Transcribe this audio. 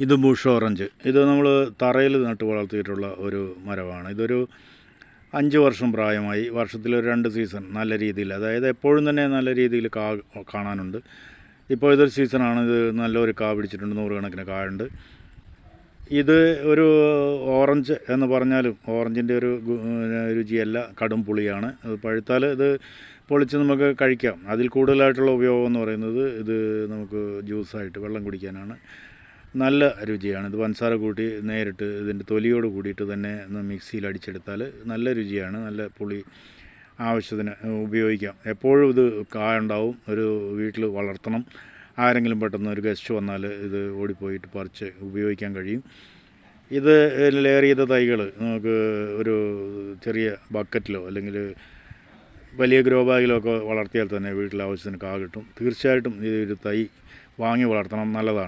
ഇത് Bush orange. ഇത് നമ്മൾ തറയിൽ നട്ട് വളർത്തിയിട്ടുള്ള ഒരു മരമാണ്. ഇതൊരു 5 വർഷം പ്രായമായി. വർഷത്തിലൊരു 2 സീസൺ നല്ല രീതിയിൽ, അതായത് എപ്പോഴും തന്നെ നല്ല രീതിയിൽ കാണാനുണ്ട്. ഇപ്പോൾ ഇതൊരു സീസണാണ്. ഇത് നല്ലൊരു പിടിച്ചിട്ടുണ്ട്, 100 കണക്കിന് കായുണ്ട്. ഇത് ഒരു ഓറഞ്ച് എന്ന് പറഞ്ഞാലും ഓറഞ്ചിൻ്റെ ഒരു രുചിയല്ല, കടും പുളിയാണ്. അത് പഴുത്താൽ ഇത് പൊളിച്ച് നമുക്ക് കഴിക്കാം. അതിൽ കൂടുതലായിട്ടുള്ള ഉപയോഗം എന്ന് പറയുന്നത് ഇത് നമുക്ക് ജ്യൂസായിട്ട് വെള്ളം കുടിക്കാനാണ്. നല്ല രുചിയാണ്. ഇത് പഞ്ചസാര കൂട്ടി നേരിട്ട് ഇതിൻ്റെ തൊലിയോട് കൂടിയിട്ട് തന്നെ മിക്സിയിൽ അടിച്ചെടുത്താൽ നല്ല രുചിയാണ്. നല്ല പുളി ആവശ്യത്തിന് ഉപയോഗിക്കാം. എപ്പോഴും ഇത് കായുണ്ടാവും. ഒരു വീട്ടിൽ വളർത്തണം. ആരെങ്കിലും പെട്ടെന്ന് ഒരു ഗസ്റ്റ് വന്നാൽ ഇത് ഓടിപ്പോയിട്ട് പറിച്ച് ഉപയോഗിക്കാൻ കഴിയും. ഇത് ലെയർ ചെയ്ത തൈകൾ നമുക്ക് ഒരു ചെറിയ ബക്കറ്റിലോ അല്ലെങ്കിൽ വലിയ ഗ്രോ ബാഗിലോ ഒക്കെ വളർത്തിയാൽ തന്നെ വീട്ടിൽ ആവശ്യത്തിന് കിട്ടും. തീർച്ചയായിട്ടും ഇതൊരു തൈ വാങ്ങി വളർത്തണം, നല്ലതാണ്.